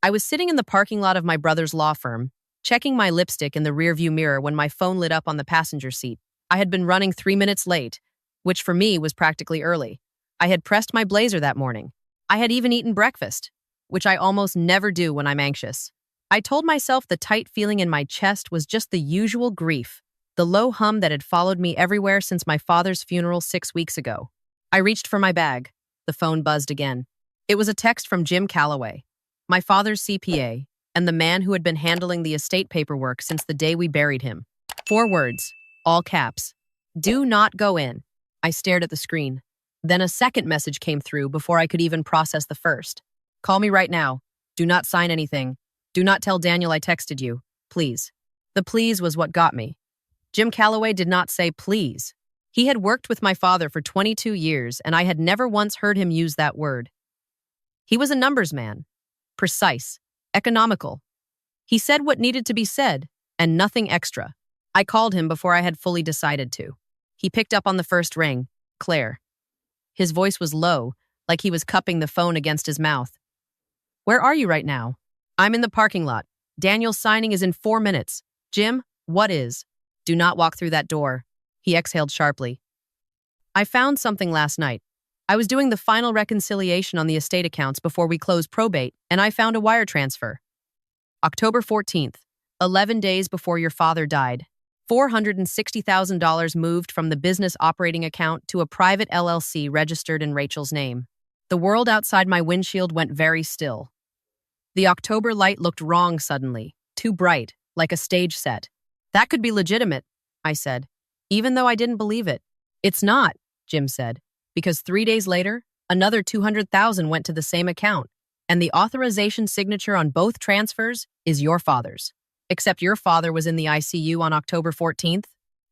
I was sitting in the parking lot of my brother's law firm, checking my lipstick in the rearview mirror when my phone lit up on the passenger seat. I had been running 3 minutes late, which for me was practically early. I had pressed my blazer that morning. I had even eaten breakfast, which I almost never do when I'm anxious. I told myself the tight feeling in my chest was just the usual grief, the low hum that had followed me everywhere since my father's funeral 6 weeks ago. I reached for my bag. The phone buzzed again. It was a text from Jim Calloway, my father's CPA, and the man who had been handling the estate paperwork since the day we buried him. 4 words, all caps. Do not go in. I stared at the screen. Then a second message came through before I could even process the first. Call me right now. Do not sign anything. Do not tell Daniel I texted you. Please. The please was what got me. Jim Calloway did not say please. He had worked with my father for 22 years, and I had never once heard him use that word. He was a numbers man. Precise. Economical. He said what needed to be said, and nothing extra. I called him before I had fully decided to. He picked up on the first ring. Claire. His voice was low, like he was cupping the phone against his mouth. Where are you right now? I'm in the parking lot. Daniel's signing is in 4 minutes. Jim, what is? Do not walk through that door. He exhaled sharply. I found something last night. I was doing the final reconciliation on the estate accounts before we closed probate, and I found a wire transfer. October 14th, 11 days before your father died. $460,000 moved from the business operating account to a private LLC registered in Rachel's name. The world outside my windshield went very still. The October light looked wrong suddenly, too bright, like a stage set. That could be legitimate, I said, even though I didn't believe it. It's not, Jim said, because 3 days later, another $200,000 went to the same account, and the authorization signature on both transfers is your father's. Except your father was in the ICU on October 14th.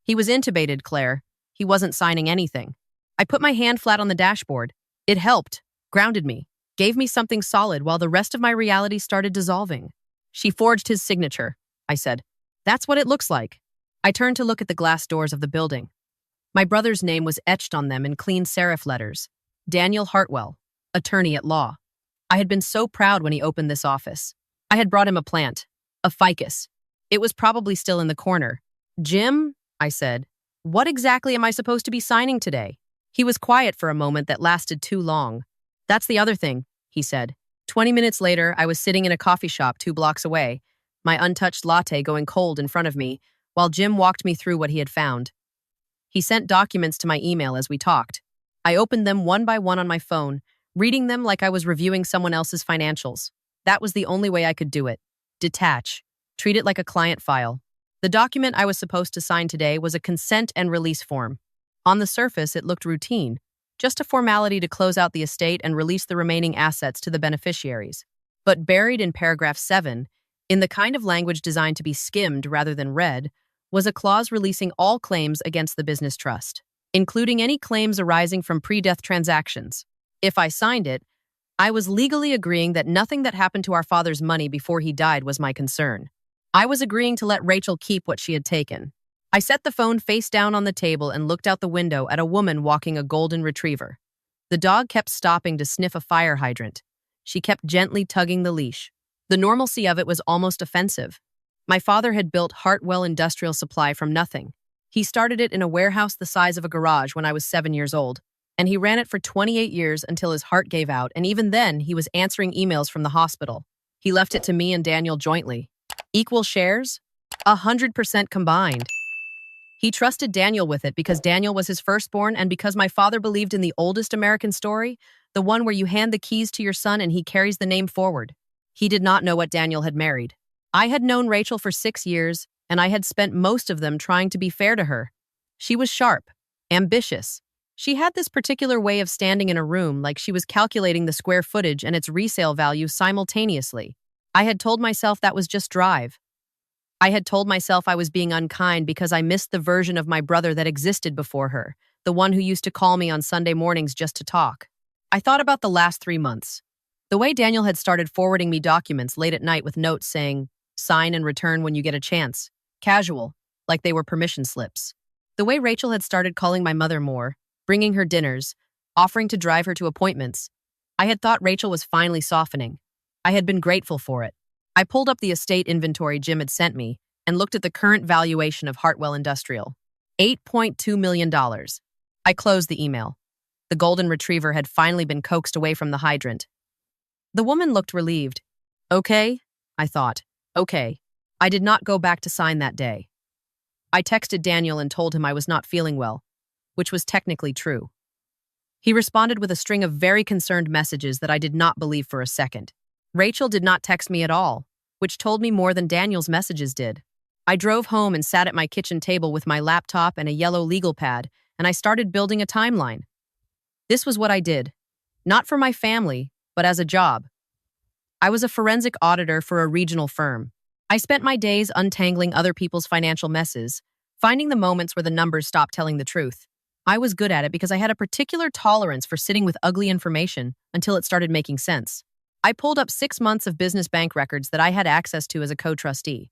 He was intubated, Claire. He wasn't signing anything. I put my hand flat on the dashboard. It helped, grounded me, gave me something solid while the rest of my reality started dissolving. She forged his signature, I said. That's what it looks like. I turned to look at the glass doors of the building. My brother's name was etched on them in clean serif letters. Daniel Hartwell, attorney at law. I had been so proud when he opened this office. I had brought him a plant, a ficus. It was probably still in the corner. Jim, I said, what exactly am I supposed to be signing today? He was quiet for a moment that lasted too long. That's the other thing, he said. 20 minutes later, I was sitting in a coffee shop 2 blocks away, my untouched latte going cold in front of me, while Jim walked me through what he had found. He sent documents to my email as we talked. I opened them one by one on my phone, reading them like I was reviewing someone else's financials. That was the only way I could do it. Detach. Treat it like a client file. The document I was supposed to sign today was a consent and release form. On the surface, it looked routine, just a formality to close out the estate and release the remaining assets to the beneficiaries. But buried in paragraph 7, in the kind of language designed to be skimmed rather than read, was a clause releasing all claims against the business trust, including any claims arising from pre-death transactions. If I signed it, I was legally agreeing that nothing that happened to our father's money before he died was my concern. I was agreeing to let Rachel keep what she had taken. I set the phone face down on the table and looked out the window at a woman walking a golden retriever. The dog kept stopping to sniff a fire hydrant. She kept gently tugging the leash. The normalcy of it was almost offensive. My father had built Hartwell Industrial Supply from nothing. He started it in a warehouse the size of a garage when I was 7 years old, and he ran it for 28 years until his heart gave out, and even then, he was answering emails from the hospital. He left it to me and Daniel jointly. Equal shares? 100% combined. He trusted Daniel with it because Daniel was his firstborn and because my father believed in the oldest American story, the one where you hand the keys to your son and he carries the name forward. He did not know what Daniel had married. I had known Rachel for 6 years, and I had spent most of them trying to be fair to her. She was sharp, ambitious. She had this particular way of standing in a room like she was calculating the square footage and its resale value simultaneously. I had told myself that was just drive. I had told myself I was being unkind because I missed the version of my brother that existed before her, the one who used to call me on Sunday mornings just to talk. I thought about the last 3 months. The way Daniel had started forwarding me documents late at night with notes saying, sign and return when you get a chance. Casual, like they were permission slips. The way Rachel had started calling my mother more, bringing her dinners, offering to drive her to appointments. I had thought Rachel was finally softening. I had been grateful for it. I pulled up the estate inventory Jim had sent me and looked at the current valuation of Hartwell Industrial. $8.2 million. I closed the email. The golden retriever had finally been coaxed away from the hydrant. The woman looked relieved. Okay, I thought. Okay. I did not go back to sign that day. I texted Daniel and told him I was not feeling well, which was technically true. He responded with a string of very concerned messages that I did not believe for a second. Rachel did not text me at all, which told me more than Daniel's messages did. I drove home and sat at my kitchen table with my laptop and a yellow legal pad, and I started building a timeline. This was what I did, not for my family, but as a job. I was a forensic auditor for a regional firm. I spent my days untangling other people's financial messes, finding the moments where the numbers stopped telling the truth. I was good at it because I had a particular tolerance for sitting with ugly information until it started making sense. I pulled up 6 months of business bank records that I had access to as a co-trustee.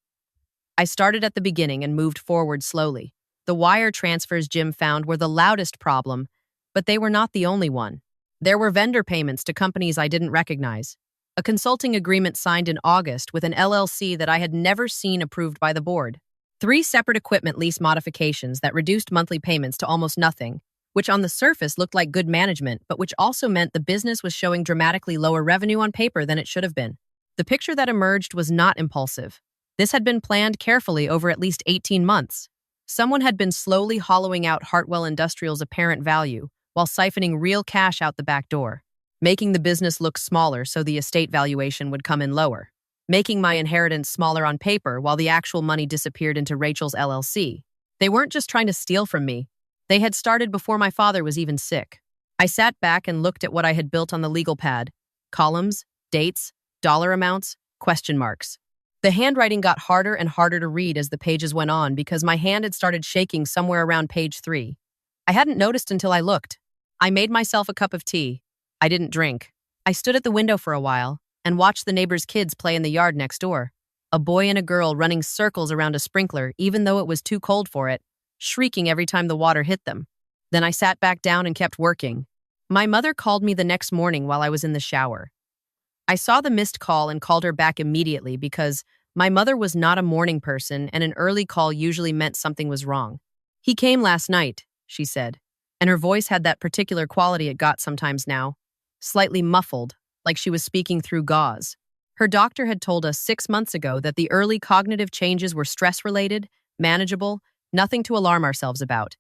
I started at the beginning and moved forward slowly. The wire transfers Jim found were the loudest problem, but they were not the only one. There were vendor payments to companies I didn't recognize. A consulting agreement signed in August with an LLC that I had never seen approved by the board. 3 separate equipment lease modifications that reduced monthly payments to almost nothing, which on the surface looked like good management, but which also meant the business was showing dramatically lower revenue on paper than it should have been. The picture that emerged was not impulsive. This had been planned carefully over at least 18 months. Someone had been slowly hollowing out Hartwell Industrial's apparent value while siphoning real cash out the back door, making the business look smaller so the estate valuation would come in lower, making my inheritance smaller on paper while the actual money disappeared into Rachel's LLC. They weren't just trying to steal from me. They had started before my father was even sick. I sat back and looked at what I had built on the legal pad. Columns, dates, dollar amounts, question marks. The handwriting got harder and harder to read as the pages went on because my hand had started shaking somewhere around page 3. I hadn't noticed until I looked. I made myself a cup of tea. I didn't drink. I stood at the window for a while and watched the neighbors' kids play in the yard next door. A boy and a girl running circles around a sprinkler even though it was too cold for it, shrieking every time the water hit them. Then I sat back down and kept working. My mother called me the next morning while I was in the shower. I saw the missed call and called her back immediately because my mother was not a morning person and an early call usually meant something was wrong. He came last night, she said, and her voice had that particular quality it got sometimes now, slightly muffled, like she was speaking through gauze. Her doctor had told us 6 months ago that the early cognitive changes were stress-related, manageable, nothing to alarm ourselves about.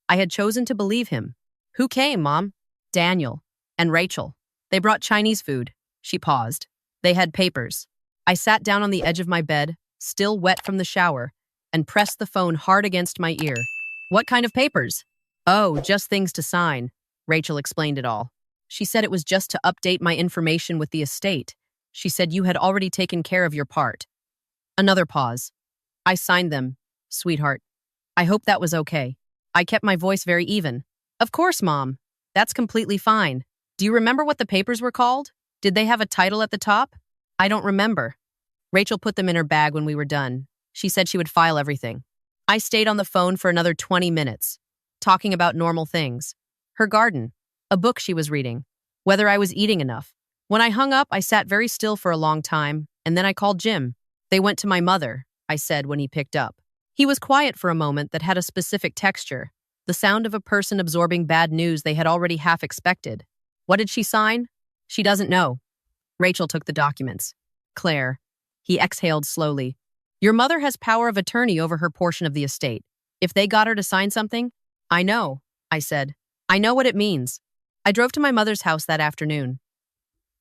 I had chosen to believe him. Who came, Mom? Daniel and Rachel. They brought Chinese food. She paused. They had papers. I sat down on the edge of my bed, still wet from the shower, and pressed the phone hard against my ear. What kind of papers? Oh, just things to sign. Rachel explained it all. She said it was just to update my information with the estate. She said you had already taken care of your part. Another pause. I signed them, sweetheart. I hope that was okay. I kept my voice very even. Of course, Mom. That's completely fine. Do you remember what the papers were called? Did they have a title at the top? I don't remember. Rachel put them in her bag when we were done. She said she would file everything. I stayed on the phone for another 20 minutes, talking about normal things. Her garden, a book she was reading, whether I was eating enough. When I hung up, I sat very still for a long time, and then I called Jim. They went to my mother, I said when he picked up. He was quiet for a moment that had a specific texture, the sound of a person absorbing bad news they had already half expected. What did she sign? She doesn't know. Rachel took the documents. Claire. He exhaled slowly. Your mother has power of attorney over her portion of the estate. If they got her to sign something? I know, I said. I know what it means. I drove to my mother's house that afternoon.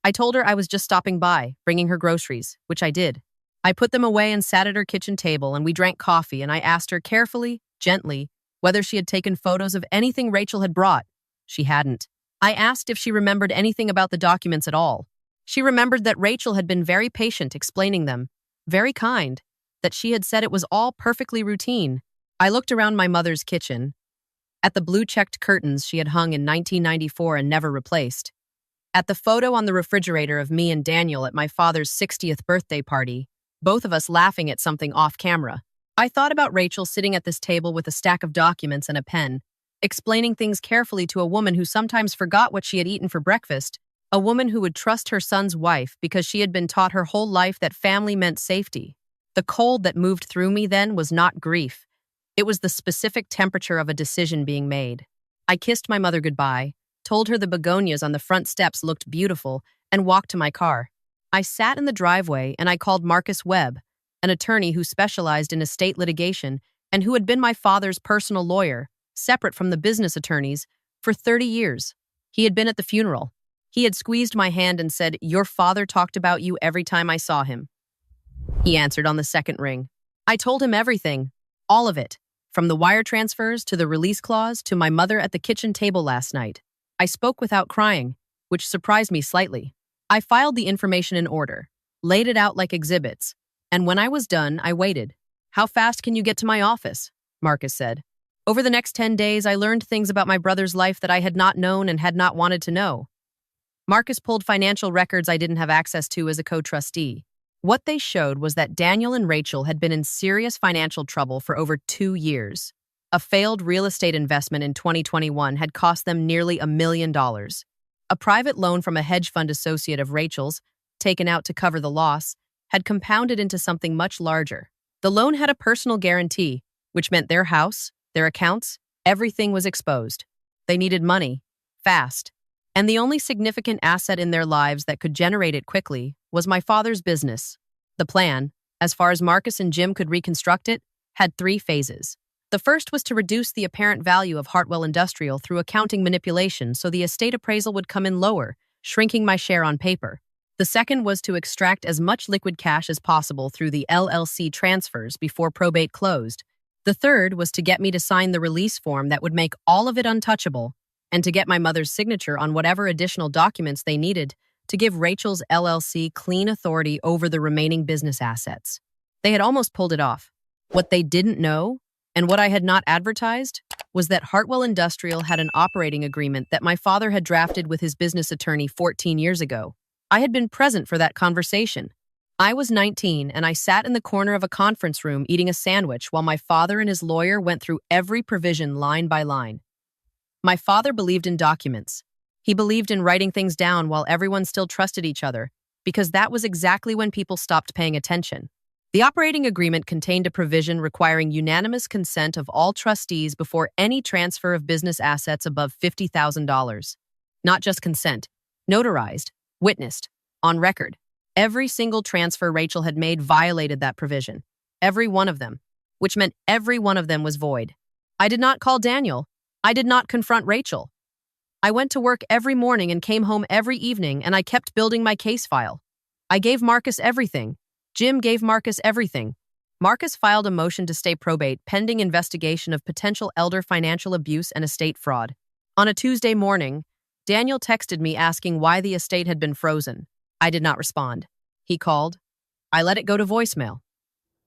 I told her I was just stopping by, bringing her groceries, which I did. I put them away and sat at her kitchen table, and we drank coffee, and I asked her carefully, gently, whether she had taken photos of anything Rachel had brought. She hadn't. I asked if she remembered anything about the documents at all. She remembered that Rachel had been very patient explaining them, very kind, that she had said it was all perfectly routine. I looked around my mother's kitchen, at the blue-checked curtains she had hung in 1994 and never replaced, at the photo on the refrigerator of me and Daniel at my father's 60th birthday party, both of us laughing at something off camera. I thought about Rachel sitting at this table with a stack of documents and a pen, explaining things carefully to a woman who sometimes forgot what she had eaten for breakfast A woman who would trust her son's wife because she had been taught her whole life that family meant safety. The cold that moved through me then was not grief. It was the specific temperature of a decision being made. I kissed my mother goodbye, told her the begonias on the front steps looked beautiful, and walked to my car. I sat in the driveway and I called Marcus Webb, an attorney who specialized in estate litigation and who had been my father's personal lawyer, separate from the business attorneys, for 30 years. He had been at the funeral. He had squeezed my hand and said, "Your father talked about you every time I saw him." He answered on the second ring. I told him everything, all of it, from the wire transfers to the release clause to my mother at the kitchen table last night. I spoke without crying, which surprised me slightly. I filed the information in order, laid it out like exhibits, and when I was done, I waited. "How fast can you get to my office?" Marcus said. Over the next 10 days, I learned things about my brother's life that I had not known and had not wanted to know. Marcus pulled financial records I didn't have access to as a co-trustee. What they showed was that Daniel and Rachel had been in serious financial trouble for over 2 years. A failed real estate investment in 2021 had cost them nearly $1 million. A private loan from a hedge fund associate of Rachel's, taken out to cover the loss, had compounded into something much larger. The loan had a personal guarantee, which meant their house, their accounts, everything was exposed. They needed money, fast. And the only significant asset in their lives that could generate it quickly was my father's business. The plan, as far as Marcus and Jim could reconstruct it, had 3 phases. The first was to reduce the apparent value of Hartwell Industrial through accounting manipulation so the estate appraisal would come in lower, shrinking my share on paper. The second was to extract as much liquid cash as possible through the LLC transfers before probate closed. The third was to get me to sign the release form that would make all of it untouchable, and to get my mother's signature on whatever additional documents they needed to give Rachel's LLC clean authority over the remaining business assets. They had almost pulled it off. What they didn't know, and what I had not advertised, was that Hartwell Industrial had an operating agreement that my father had drafted with his business attorney 14 years ago. I had been present for that conversation. I was 19, and I sat in the corner of a conference room eating a sandwich while my father and his lawyer went through every provision line by line. My father believed in documents. He believed in writing things down while everyone still trusted each other, because that was exactly when people stopped paying attention. The operating agreement contained a provision requiring unanimous consent of all trustees before any transfer of business assets above $50,000. Not just consent, notarized, witnessed, on record. Every single transfer Rachel had made violated that provision. Every one of them, which meant every one of them was void. I did not call Daniel. I did not confront Rachel. I went to work every morning and came home every evening, and I kept building my case file. I gave Marcus everything. Jim gave Marcus everything. Marcus filed a motion to stay probate pending investigation of potential elder financial abuse and estate fraud. On a Tuesday morning, Daniel texted me asking why the estate had been frozen. I did not respond. He called. I let it go to voicemail.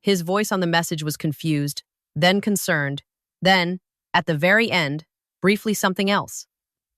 His voice on the message was confused, then concerned, then, at the very end, briefly something else.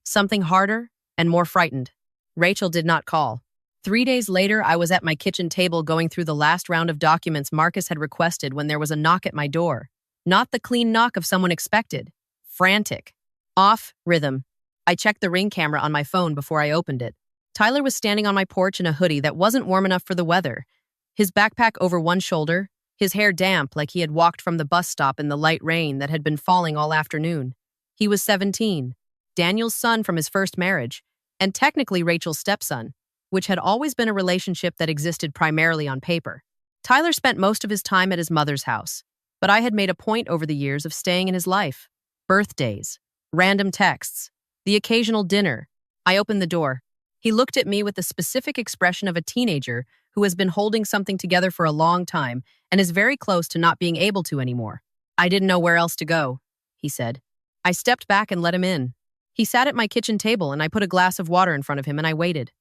Something harder and more frightened. Rachel did not call. 3 days later, I was at my kitchen table going through the last round of documents Marcus had requested when there was a knock at my door. Not the clean knock of someone expected. Frantic. Off rhythm. I checked the Ring camera on my phone before I opened it. Tyler was standing on my porch in a hoodie that wasn't warm enough for the weather. His backpack over one shoulder, his hair damp like he had walked from the bus stop in the light rain that had been falling all afternoon. He was 17, Daniel's son from his first marriage, and technically Rachel's stepson, which had always been a relationship that existed primarily on paper. Tyler spent most of his time at his mother's house, but I had made a point over the years of staying in his life. Birthdays, random texts, the occasional dinner. I opened the door. He looked at me with the specific expression of a teenager who has been holding something together for a long time and is very close to not being able to anymore. I didn't know where else to go, he said. I stepped back and let him in. He sat at my kitchen table and I put a glass of water in front of him and I waited.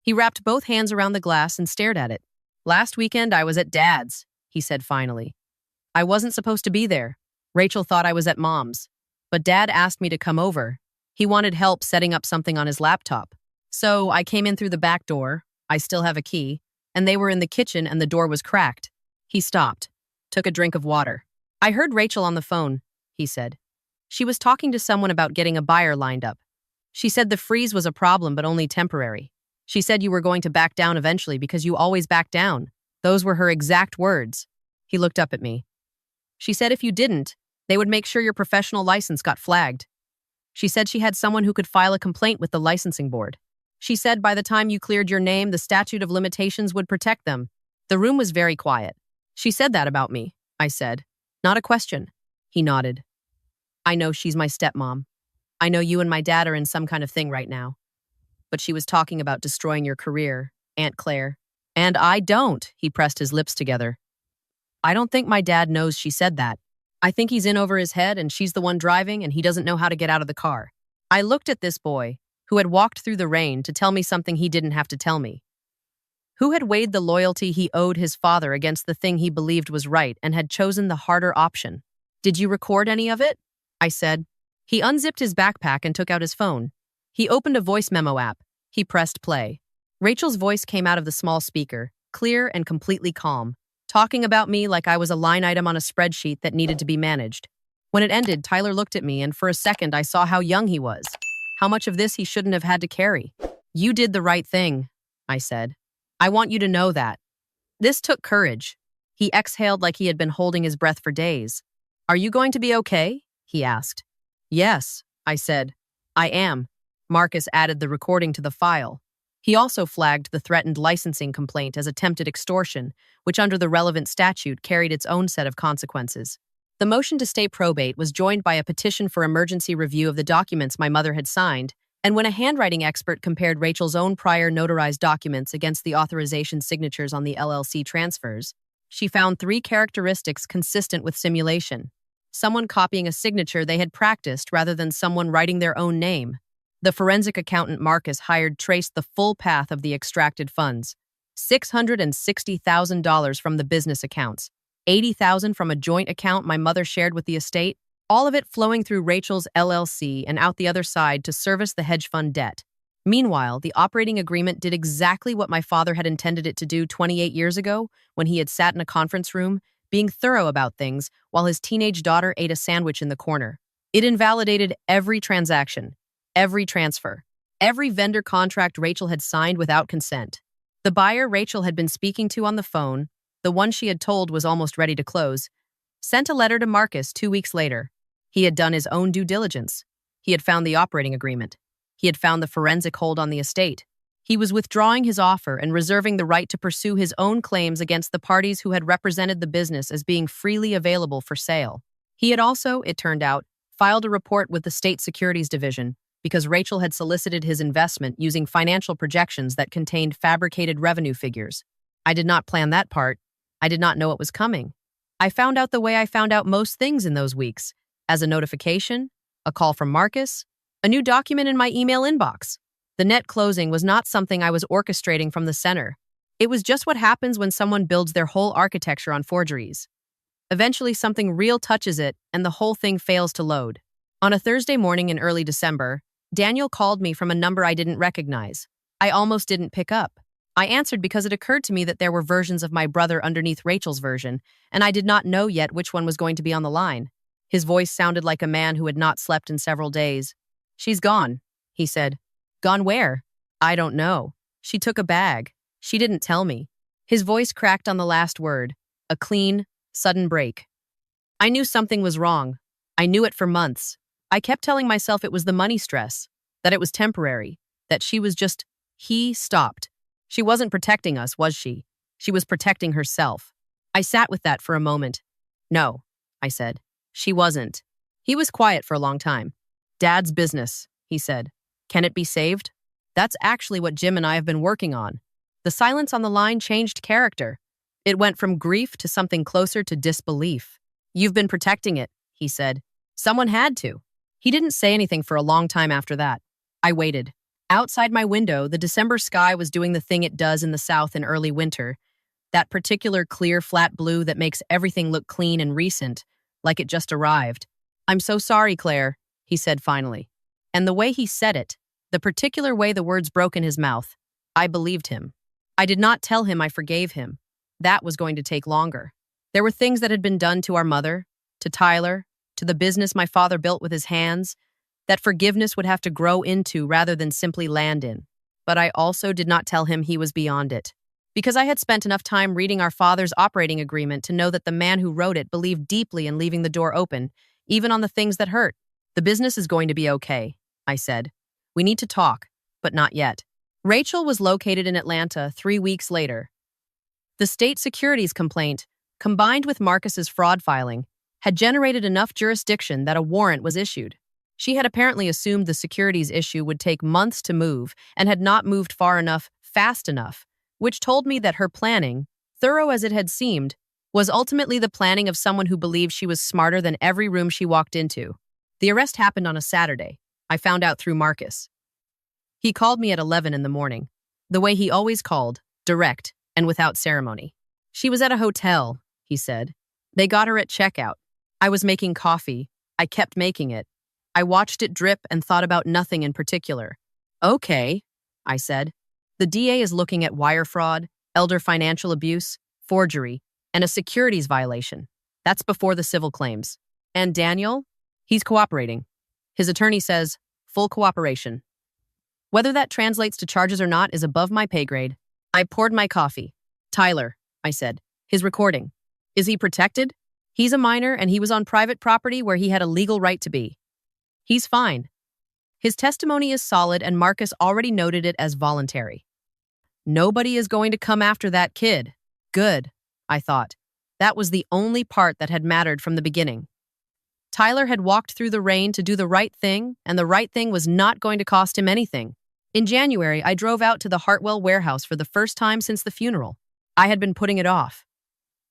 He wrapped both hands around the glass and stared at it. Last weekend I was at Dad's, he said finally. I wasn't supposed to be there. Rachel thought I was at Mom's. But Dad asked me to come over. He wanted help setting up something on his laptop. So I came in through the back door. I still have a key. And they were in the kitchen and the door was cracked. He stopped, took a drink of water. I heard Rachel on the phone, he said. She was talking to someone about getting a buyer lined up. She said the freeze was a problem, but only temporary. She said you were going to back down eventually because you always back down. Those were her exact words. He looked up at me. She said if you didn't, they would make sure your professional license got flagged. She said she had someone who could file a complaint with the licensing board. She said by the time you cleared your name, the statute of limitations would protect them. The room was very quiet. She said that about me, I said. Not a question. He nodded. I know she's my stepmom. I know you and my dad are in some kind of thing right now. But she was talking about destroying your career, Aunt Claire. And I don't, he pressed his lips together. I don't think my dad knows she said that. I think he's in over his head and she's the one driving and he doesn't know how to get out of the car. I looked at this boy, who had walked through the rain to tell me something he didn't have to tell me. Who had weighed the loyalty he owed his father against the thing he believed was right and had chosen the harder option. Did you record any of it? I said. He unzipped his backpack and took out his phone. He opened a voice memo app. He pressed play. Rachel's voice came out of the small speaker, clear and completely calm, talking about me like I was a line item on a spreadsheet that needed to be managed. When it ended, Tyler looked at me, and for a second I saw how young he was, how much of this he shouldn't have had to carry. You did the right thing, I said. I want you to know that. This took courage. He exhaled like he had been holding his breath for days. Are you going to be okay? He asked. Yes, I said. I am. Marcus added the recording to the file. He also flagged the threatened licensing complaint as attempted extortion, which under the relevant statute carried its own set of consequences. The motion to stay probate was joined by a petition for emergency review of the documents my mother had signed, and when a handwriting expert compared Rachel's own prior notarized documents against the authorization signatures on the LLC transfers, she found 3 characteristics consistent with simulation. Someone copying a signature they had practiced rather than someone writing their own name. The forensic accountant Marcus hired traced the full path of the extracted funds. $660,000 from the business accounts, $80,000 from a joint account my mother shared with the estate, all of it flowing through Rachel's LLC and out the other side to service the hedge fund debt. Meanwhile, the operating agreement did exactly what my father had intended it to do 28 years ago when he had sat in a conference room, being thorough about things while his teenage daughter ate a sandwich in the corner. It invalidated every transaction, every transfer, every vendor contract Rachel had signed without consent. The buyer Rachel had been speaking to on the phone, the one she had told was almost ready to close, sent a letter to Marcus 2 weeks later. He had done his own due diligence. He had found the operating agreement. He had found the forensic hold on the estate. He was withdrawing his offer and reserving the right to pursue his own claims against the parties who had represented the business as being freely available for sale. He had also, it turned out, filed a report with the State Securities Division because Rachel had solicited his investment using financial projections that contained fabricated revenue figures. I did not plan that part. I did not know it was coming. I found out the way I found out most things in those weeks, as a notification, a call from Marcus, a new document in my email inbox. The net closing was not something I was orchestrating from the center. It was just what happens when someone builds their whole architecture on forgeries. Eventually, something real touches it, and the whole thing fails to load. On a Thursday morning in early December, Daniel called me from a number I didn't recognize. I almost didn't pick up. I answered because it occurred to me that there were versions of my brother underneath Rachel's version, and I did not know yet which one was going to be on the line. His voice sounded like a man who had not slept in several days. She's gone, he said. Gone where? I don't know. She took a bag. She didn't tell me. His voice cracked on the last word, a clean, sudden break. I knew something was wrong. I knew it for months. I kept telling myself it was the money stress, that it was temporary, that she was just, he stopped. She wasn't protecting us, was she? She was protecting herself. I sat with that for a moment. No, I said. She wasn't. He was quiet for a long time. Dad's business, he said. Can it be saved? That's actually what Jim and I have been working on. The silence on the line changed character. It went from grief to something closer to disbelief. You've been protecting it, he said. Someone had to. He didn't say anything for a long time after that. I waited. Outside my window, the December sky was doing the thing it does in the South in early winter. That particular clear, flat blue that makes everything look clean and recent, like it just arrived. I'm so sorry, Claire, he said finally. And the way he said it, the particular way the words broke in his mouth, I believed him. I did not tell him I forgave him. That was going to take longer. There were things that had been done to our mother, to Tyler, to the business my father built with his hands, that forgiveness would have to grow into rather than simply land in. But I also did not tell him he was beyond it. Because I had spent enough time reading our father's operating agreement to know that the man who wrote it believed deeply in leaving the door open, even on the things that hurt. The business is going to be okay, I said. We need to talk, but not yet. Rachel was located in Atlanta 3 weeks later. The state securities complaint, combined with Marcus's fraud filing, had generated enough jurisdiction that a warrant was issued. She had apparently assumed the securities issue would take months to move and had not moved far enough, fast enough, which told me that her planning, thorough as it had seemed, was ultimately the planning of someone who believed she was smarter than every room she walked into. The arrest happened on a Saturday. I found out through Marcus. He called me at 11 in the morning, the way he always called, direct and without ceremony. She was at a hotel, he said. They got her at checkout. I was making coffee. I kept making it. I watched it drip and thought about nothing in particular. Okay, I said. The DA is looking at wire fraud, elder financial abuse, forgery, and a securities violation. That's before the civil claims. And Daniel? He's cooperating. His attorney says, full cooperation. Whether that translates to charges or not is above my pay grade. I poured my coffee. Tyler, I said, his recording. Is he protected? He's a minor and he was on private property where he had a legal right to be. He's fine. His testimony is solid and Marcus already noted it as voluntary. Nobody is going to come after that kid. Good, I thought. That was the only part that had mattered from the beginning. Tyler had walked through the rain to do the right thing, and the right thing was not going to cost him anything. In January, I drove out to the Hartwell warehouse for the first time since the funeral. I had been putting it off.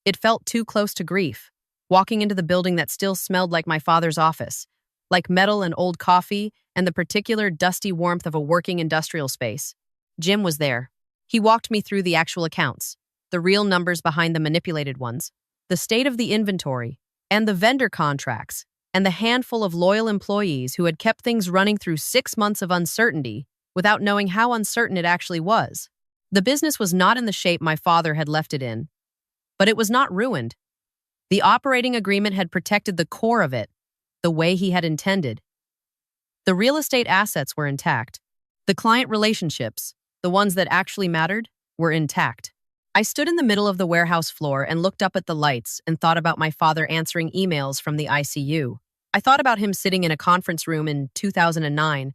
It felt too close to grief, walking into the building that still smelled like my father's office, like metal and old coffee and the particular dusty warmth of a working industrial space. Jim was there. He walked me through the actual accounts, the real numbers behind the manipulated ones, the state of the inventory, and the vendor contracts, and the handful of loyal employees who had kept things running through 6 months of uncertainty without knowing how uncertain it actually was. The business was not in the shape my father had left it in, but it was not ruined. The operating agreement had protected the core of it, the way he had intended. The real estate assets were intact. The client relationships, the ones that actually mattered, were intact. I stood in the middle of the warehouse floor and looked up at the lights and thought about my father answering emails from the ICU. I thought about him sitting in a conference room in 2009,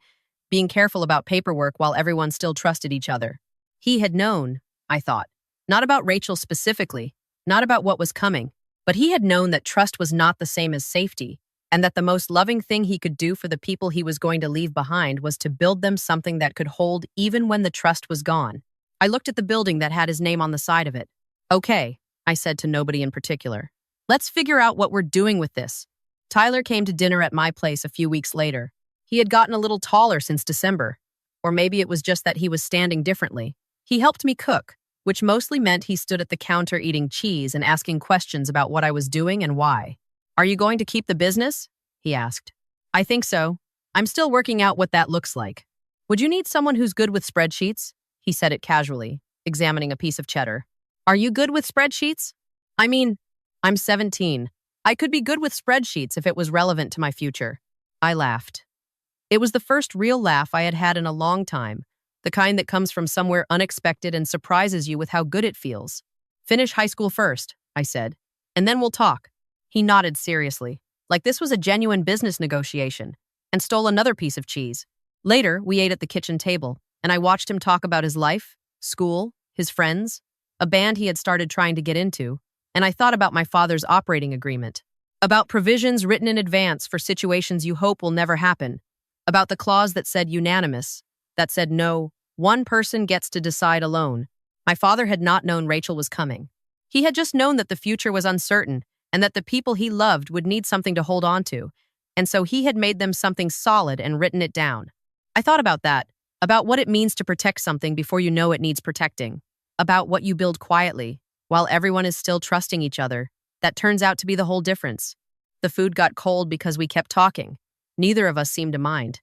being careful about paperwork while everyone still trusted each other. He had known, I thought, not about Rachel specifically, not about what was coming, but he had known that trust was not the same as safety, and that the most loving thing he could do for the people he was going to leave behind was to build them something that could hold even when the trust was gone. I looked at the building that had his name on the side of it. Okay, I said to nobody in particular. Let's figure out what we're doing with this. Tyler came to dinner at my place a few weeks later. He had gotten a little taller since December, or maybe it was just that he was standing differently. He helped me cook, which mostly meant he stood at the counter eating cheese and asking questions about what I was doing and why. Are you going to keep the business? He asked. I think so. I'm still working out what that looks like. Would you need someone who's good with spreadsheets? He said it casually, examining a piece of cheddar. Are you good with spreadsheets? I mean, I'm 17. I could be good with spreadsheets if it was relevant to my future. I laughed. It was the first real laugh I had had in a long time, the kind that comes from somewhere unexpected and surprises you with how good it feels. Finish high school first, I said, and then we'll talk. He nodded seriously, like this was a genuine business negotiation, and stole another piece of cheese. Later, we ate at the kitchen table, and I watched him talk about his life, school, his friends, a band he had started trying to get into, and I thought about my father's operating agreement, about provisions written in advance for situations you hope will never happen, about the clause that said unanimous, that said no, one person gets to decide alone. My father had not known Rachel was coming. He had just known that the future was uncertain and that the people he loved would need something to hold on to, and so he had made them something solid and written it down. I thought about that, about what it means to protect something before you know it needs protecting, about what you build quietly, while everyone is still trusting each other. That turns out to be the whole difference. The food got cold because we kept talking. Neither of us seemed to mind.